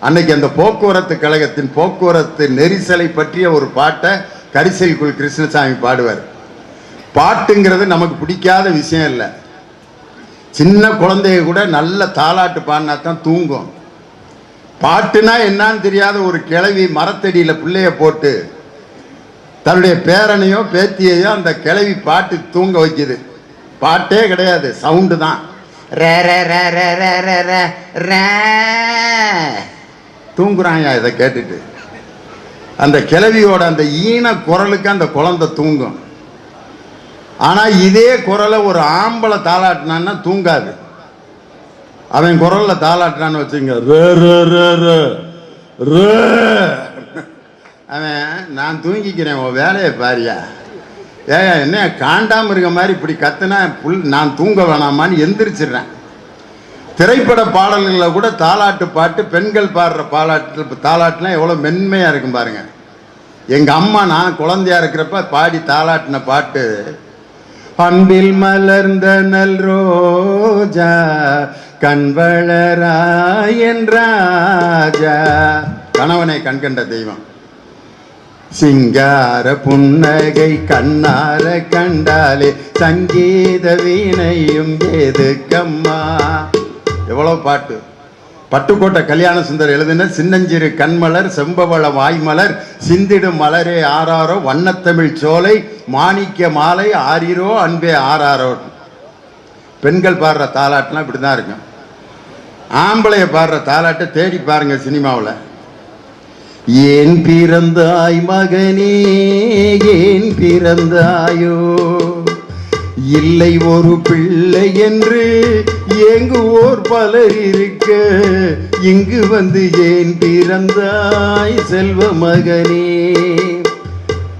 அன்னைக்கு அந்த போக்குவரத்து கழகத்தின் போக்குவரத்து நெரிசலை பற்றிய ஒரு பாட்டை கரிசல்குள் கிருஷ்ணசாமி பாடுவார். பாட்டுங்கிறது நமக்கு பிடிக்காத விஷயம் இல்லை. சின்ன குழந்தைய கூட நல்ல தாலாட்டு பாடினா தான் தூங்கும். பாட்டுனா என்னன்னு தெரியாத ஒரு கிழவி மரத்தடியில் பிள்ளைய போட்டு தன்னுடைய பேரனையோ பேத்தியையோ அந்த கிழவி பாட்டு தூங்க வைக்குது. பாட்டே கிடையாது, சவுண்டு தான். தூங்குறாங்க. இதை கேட்டுட்டு அந்த கிழவியோட அந்த ஈன குரலுக்கு அந்த குழந்தை தூங்கும். ஆனால் இதே குரலை ஒரு ஆம்பளை தாளாட்டினான்னா தூங்காது. அவன் குரலில் தாளாட்டினான்னு வச்சுங்க, அவன் நான் தூங்கிக்கிறேன், உன் வேலையை பாரியா, ஏயா என்ன காண்டாம இருக்க மாதிரி இப்படி கத்துனா நான் தூங்க வேணாமான்னு எந்திரிச்சிடுறேன். திரைப்பட பாடல்களில் கூட தாலாட்டு பாட்டு, பெண்கள் பாடுற தாலாட்டுலாம் எவ்வளோ மென்மையாக இருக்கும் பாருங்க. எங்கள் அம்மா நான் குழந்தையா இருக்கிறப்ப பாடி தாலாட்டின பாட்டு, அன்பில் மலர்ந்த நல் ரோஜா கண்வளராயன் ராஜா, கணவனை கண்கண்ட தெய்வம், சிங்கார புன்னகை கண்ணார கண்டாலே சங்கீத வீணையும் ஏதுக்கம்மா. எவ்வளவு பாட்டு. பட்டுக்கோட்டை கல்யாண சுந்தர் எழுதின சின்னஞ்சிறு கண்மலர் செம்பவள வாய்மலர் சிந்திடும் மலரே ஆறாரோ வண்ணத்தமிழ் சோலை மாணிக்க மாலை ஆரிரோ அன்பே ஆறாரோ. பெண்கள் பாடுற தாலாட்டுலாம் இப்படி தான் இருக்கும். ஆம்பளைய பாடுற தாலாட்டை தேடி பாருங்க சினிமாவில். ஏன் பிறந்தாய் மகனே ஏன் பிறந்தாயோ, இல்லை ஒரு பிள்ளை என்று ஏங்குவோர் பலர் இருக்க, இங்கு வந்து ஏன் பிறந்தாய் செல்வ மகனே.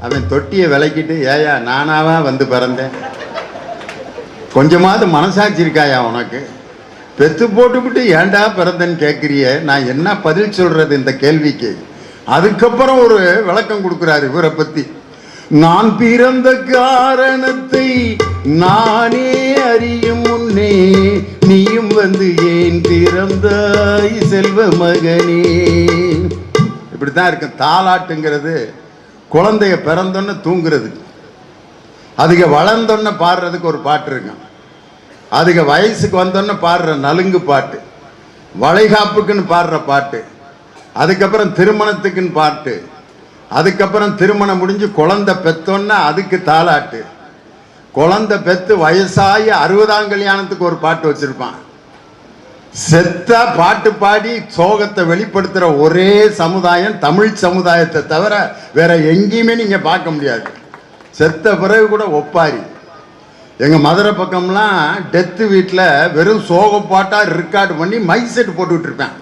அவன் தொட்டியை விளக்கிட்டு, ஏயா நானாவா வந்து பிறந்தேன், கொஞ்சமாவது மனசாட்சி இருக்காயா உனக்கு, பெத்து போட்டுவிட்டு ஏண்டா பிறந்தேன்னு கேட்குறிய, நான் என்ன பதில் சொல்றது இந்த கேள்விக்கு. அதுக்கப்புறம் ஒரு விளக்கம் கொடுக்குறாரு இவரை பத்தி. நான் பிறந்த காரணத்தை நானே அறியும் முன்னே நீயும் வந்து ஏன் பிறந்தாய் செல்வ மகனே. இப்படித்தான் இருக்கு தாலாட்டுங்கிறது. குழந்தைய பிறந்தோன்னு தூங்குறது, அதுக்கு வளர்ந்தோன்னு பாடுறதுக்கு ஒரு பாட்டு இருக்கும், அதுக்கு வயசுக்கு வந்தோன்னு பாடுற நலுங்கு பாட்டு, வளைகாப்புக்குன்னு பாடுற பாட்டு, அதுக்கப்புறம் திருமணத்துக்குன்னு பாட்டு, அதுக்கப்புறம் திருமணம் முடிஞ்சு குழந்தை பெத்தோன்னா அதுக்கு தாலாட்டு, குழந்தை பெத்து வயசாகி 60ஆம் கல்யாணத்துக்கு ஒரு பாட்டு வச்சிருப்பான். செத்தா பாட்டு பாடி சோகத்தை வெளிப்படுத்துற ஒரே சமுதாயம் தமிழ் சமுதாயத்தை தவிர வேற எங்கேயுமே நீங்க பார்க்க முடியாது. செத்த பிறகு கூட ஒப்பாரி. எங்க மதுரை பக்கம்லாம் டெத்து வீட்டில் வெறும் சோக பாட்டா ரெக்கார்டு பண்ணி மைக் செட் போட்டுக்கிட்டு இருப்பேன்.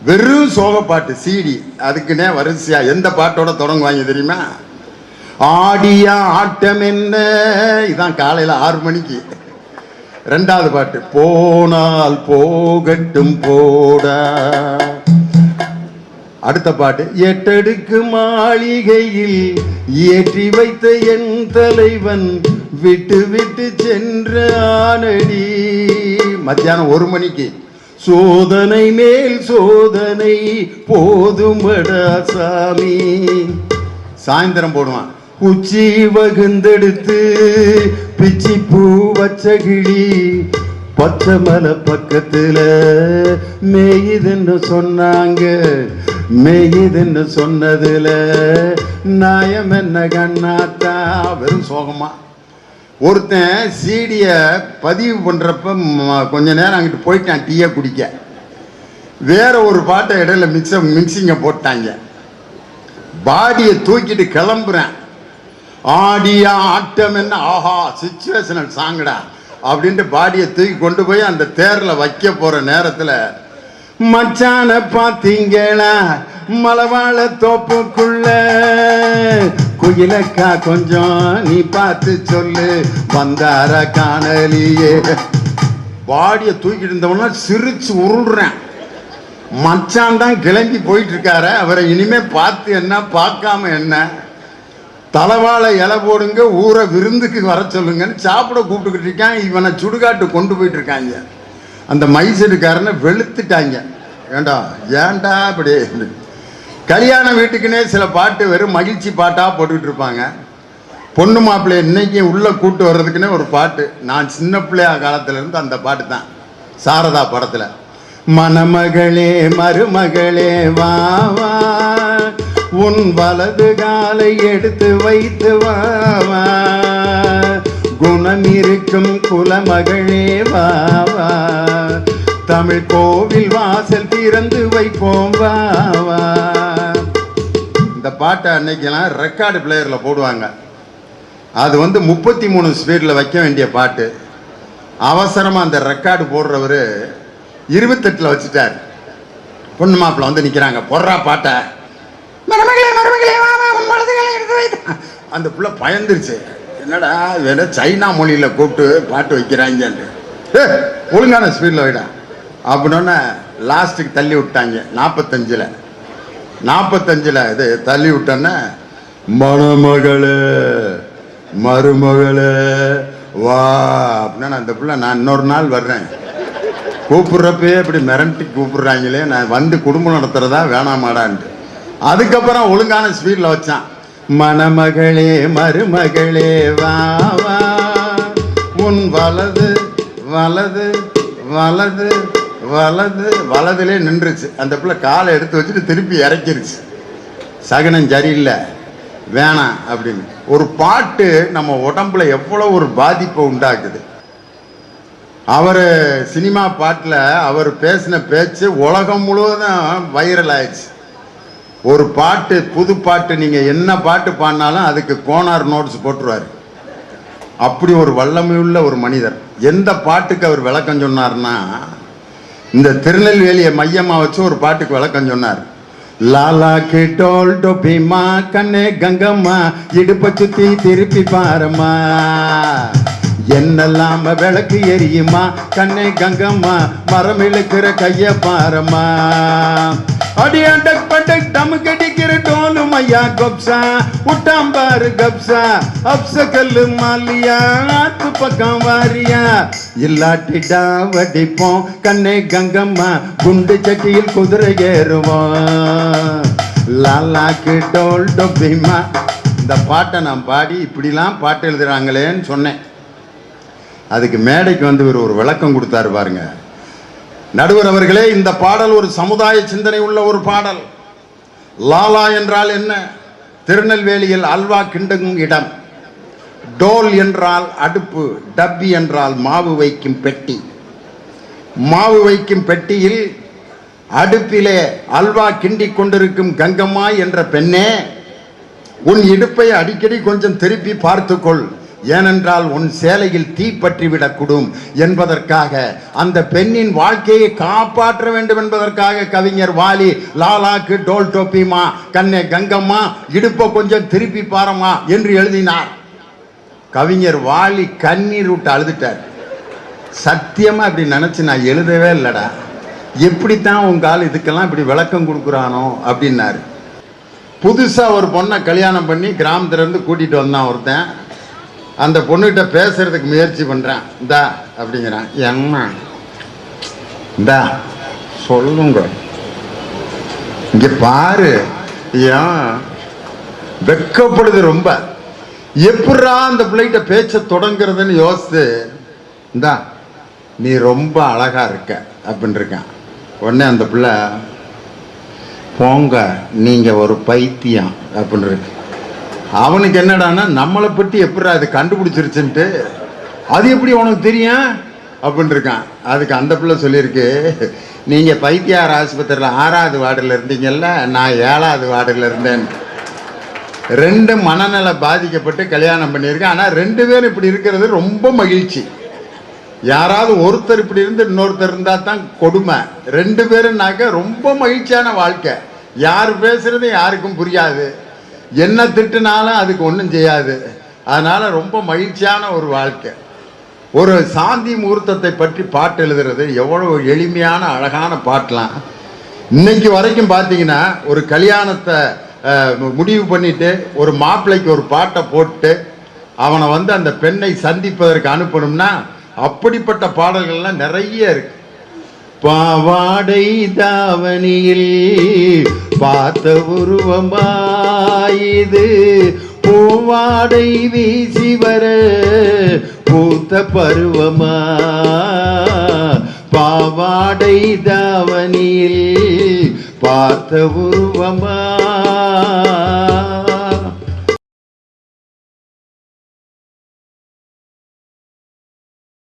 வெறும் சோகப்பாட்டு சிடி, அதுக்குன்னே வரிசையா எந்த பாட்டோட தொடங்குவாங்க தெரியுமா? ஆடியா ஆட்டம் என்ன, இதான் காலையில் 6 மணிக்கு. 2வது பாட்டு போனால் போகட்டும் போடா. அடுத்த பாட்டு எட்டடுக்கு மாளிகையில் ஏற்றி வைத்த என் தலைவன் விட்டு விட்டு சென்ற ஆனடி. மத்தியானம் 1 மணிக்கு சோதனை மேல் சோதனை போதுமடா சாமி. சாயந்தரம் போடுவான் உச்சி வகுந்தெடுத்து பிச்சி பூ வச்ச கிளி பச்சை மலை பக்கத்துல மேயுதுன்னு சொன்னாங்க, மேயுதுன்னு சொன்னதுல நாயம் என்ன கண்ணாத்தா. வெறும் சோகமா. ஒருத்தன் சீடிய பதிவு பண்றப்ப கொஞ்ச நேரம் அங்கிட்டு போயிட்டான் டீயை குடிக்க, வேற ஒரு பாட்டை இடையில மிக்சிங்க போட்டாங்க. பாடியை தூக்கிட்டு கிளம்புறேன், ஆடியா ஆட்டம் என்ன, ஆஹா சிச்சுவேஷனல் சாங்கடா அப்படின்ட்டு பாடியை தூக்கி கொண்டு போய் அந்த தேர்ல வைக்க போற நேரத்துல மச்சான பாத்தீங்களா மலவாழ தோப்புக்குள்ள, குயிலக்கா கொஞ்சம் நீ பார்த்து சொல்லு வந்தார காணலியே. பாடியை தூக்கிட்டு இருந்தவனா சிரிச்சு உருள்றேன். மச்சான் தான் கிளம்பி போயிட்டு இருக்காரு, அவரை இனிமே பார்த்து என்ன பார்க்காம என்ன, தலைவாழை இலை போடுங்க ஊரை விருந்துக்கு வர சொல்லுங்கன்னு சாப்பிட கூப்பிட்டுக்கிட்டு இருக்கான். இவனை சுடுகாட்டு கொண்டு போயிட்டு இருக்காங்க. அந்த மைசூருக்காரனை வெளுத்துட்டாங்க. ஏண்டா ஏன்டா இப்படி கல்யாண வீட்டுக்குன்னே சில பாட்டு வெறும் மகிழ்ச்சி பாட்டாக போட்டுக்கிட்டு இருப்பாங்க. பொண்ணு மாப்பிள்ளை இன்னைக்கு உள்ளே கூட்டு வர்றதுக்குன்னே ஒரு பாட்டு. நான் சின்ன பிள்ளையா காலத்திலேருந்து அந்த பாட்டு தான். சாரதா படத்தில் மணமகளே மருமகளே வா வா உன் வலது காலை எடுத்து வைத்து வா வா குணம் இருக்கும் குலமகளே வா வா தமிழ் கோவில் வாசல் திறந்து வைப்போம் வா வா. இந்த பாட்டை அன்னைக்கெல்லாம் ரெக்கார்டு பிளேயரில் போடுவாங்க. அது 33 ஸ்பீடில் வைக்க வேண்டிய பாட்டு. அவசரமாக அந்த ரெக்கார்டு போடுறவர் 28 வச்சுட்டார். பொண்ணு மாப்பிள்ள நிற்கிறாங்க, போடுறா பாட்டை. மருமகளே மருமகளே எடுத்து வைத்த அந்த பிள்ளை பயந்துருச்சு. என்னடா வேற சைனா மொழியில் கூப்பிட்டு பாட்டு வைக்கிறாங்கன்ட்டு. ஒழுங்கான ஸ்பீடில் வைடா அப்படின்னோடனே லாஸ்ட்டுக்கு தள்ளி விட்டாங்க. 45 இது தள்ளி விட்டோன்னே மணமகளே மருமகளே வா அப்படின்னா அந்த பிள்ளை நான் இன்னொரு நாள் வர்றேன் கூப்பிட்றப்பே இப்படி மிரட்டி கூப்பிட்றாங்களே, நான் குடும்பம் நடத்துறதா வேணாமாடான்ட்டு. அதுக்கப்புறம் ஒழுங்கான ஸ்பீடில் வச்சான். மணமகளே மருமகளே வா வா உன் வலது வலது வலது வலது வலதுலே நின்றுச்சு. அந்த பிள்ளை காலை எடுத்து வச்சுட்டு திருப்பி இறக்கிருச்சு. சகனம் சரியில்லை வேணாம் அப்படின்னு. ஒரு பாட்டு நம்ம உடம்புல எவ்வளோ ஒரு பாதிப்பை உண்டாக்குது. அவர் சினிமா பாட்டில் அவர் பேசின பேச்சு உலகம் முழுவதும் வைரல் ஆயிடுச்சு. ஒரு பாட்டு புது பாட்டு நீங்கள் என்ன பாட்டு பாடினாலும் அதுக்கு கோனார் நோட்ஸ் போட்டுருவார். அப்படி ஒரு வல்லமையுள்ள ஒரு மனிதர். எந்த பாட்டுக்கு அவர் விளக்கம் சொன்னார்னா, இந்த திருநெல்வேலியை மையமாக வச்சு ஒரு பாட்டுக்கு விளக்கம் சொன்னார். லாலா கிட்டோல் டொபிமா கண்ணே கங்கம்மா இடுப்ப சுத்தி திருப்பி பாரம்மா என்னெல்லாம விளக்கு எரியுமா கண்ணே கங்கம்மா மரம் இழுக்கிற கைய பாரம்மா அடி அண்டக் பண்டக் டம் கடிக்கிற டோலு மையா கொப்சா உட்டாம்பாரு கப்சா அப்ச கல்லு மாலியா ஆத்து பக்கம் வாரியா இல்லாட்டிடா வடிப்போம் கண்ணே கங்கம்மா குண்டு சட்டியில் குதிரை ஏறுவோம் லாலாக்கு டோல் டொபிமா. இந்த பாட்டை நான் பாடி இப்படிலாம் பாட்டு எழுதுறாங்களேன்னு சொன்னேன். அதுக்கு மேடைக்கு ஒரு விளக்கம் கொடுத்தாரு பாருங்க. நடுவர் அவர்களே, இந்த பாடல் ஒரு சமுதாய சிந்தனை உள்ள ஒரு பாடல். லாலா என்றால் என்ன? திருநெல்வேலியில் அல்வா கிண்டும் இடம். டோல் என்றால் அடுப்பு, டப்பி என்றால் மாவு வைக்கும் பெட்டி. மாவு வைக்கும் பெட்டியில் அடுப்பிலே அல்வா கிண்டி கொண்டிருக்கும் கங்கம்மா என்ற பெண்ணே, உன் இடுப்பை அடிக்கடி கொஞ்சம் திருப்பி பார்த்துக்கொள், ஏனென்றால் உன் சேலையில் தீ பற்றிவிடக்கூடும் என்பதற்காக, அந்த பெண்ணின் வாழ்க்கையை காப்பாற்ற வேண்டும் என்பதற்காக கவிஞர் வாலி லாலாக்கு டோல் டோப்பிமா கண்ணே கங்கம்மா இடுப்பை கொஞ்சம் திருப்பி பாரம்மா என்று எழுதினார். கவிஞர் வாலி கண்ணீர் விட்டு அழுதுட்டார். சத்தியமா இப்படி நினைச்சு நான் எழுதவே இல்லடா, எப்படித்தான் உங்க ஆள் இதுக்கெல்லாம் இப்படி விளக்கம் கொடுக்குறானோ அப்படின்னாரு. புதுசா ஒரு பொண்ணை கல்யாணம் பண்ணி கிராமத்திலிருந்து கூட்டிட்டு வந்தான் ஒருத்தன். அந்த பொண்ணுகிட்ட பேசுறதுக்கு முயற்சி பண்றான். இந்தா அப்படிங்கிறான். என்ன இந்தா சொல்லுங்க, இங்க பாரு. ஏன் வெக்கப்படுது ரொம்ப. எப்படா அந்த பிள்ளைகிட்ட பேச்ச தொடங்குறதுன்னு யோசித்து, இந்தா நீ ரொம்ப அழகா இருக்க அப்படின்னு இருக்கான். உடனே அந்த பிள்ளை, போங்க நீங்க ஒரு பைத்தியம் அப்படின்னு இருக்கு. அவனுக்கு என்னடான்னா, நம்மளை பற்றி எப்படா அது கண்டுபிடிச்சிருச்சுன்ட்டு, அது எப்படி உனக்கு தெரியும் அப்படின்னு இருக்கான். அதுக்கு அந்த பிள்ளை சொல்லியிருக்கு, நீங்க பைத்தியார் ஆஸ்பத்திரியில் 6வது வார்டில் இருந்தீங்கல்ல, நான் 7வது வார்டில் இருந்தேன். 2 மனநல பாதிக்கப்பட்டு கல்யாணம் பண்ணியிருக்கேன். ஆனால் 2 பேரும் இப்படி இருக்கிறது ரொம்ப மகிழ்ச்சி. யாராவது ஒருத்தர் இப்படி இருந்து இன்னொருத்தர் இருந்தால் தான் கொடுமை. 2 பேருனாக்க ரொம்ப மகிழ்ச்சியான வாழ்க்கை. யார் பேசுறது யாருக்கும் புரியாது, என்ன திட்டுனாலும் அதுக்கு ஒன்றும் செய்யாது. அதனால ரொம்ப மகிழ்ச்சியான ஒரு வாழ்க்கை. ஒரு சாந்தி முகூர்த்தத்தை பற்றி பாட்டு எழுதுறது எவ்வளவு எளிமையான அழகான பாட்டெலாம். இன்னைக்கு வரைக்கும் பார்த்தீங்கன்னா, ஒரு கல்யாணத்தை முடிவு பண்ணிட்டு ஒரு மாப்பிள்ளைக்கு ஒரு பாட்டை போட்டு அவனை அந்த பெண்ணை சந்திப்பதற்கு அனுப்பணும்னா அப்படிப்பட்ட பாடல்கள்லாம் நிறைய இருக்கு. பாவாடை தாவணியில் பார்த்த உருவமாயுது, பூவாடை வீசி வர பூத்த பருவமா. பாவாடை தாவணியில் பார்த்த உருவமா.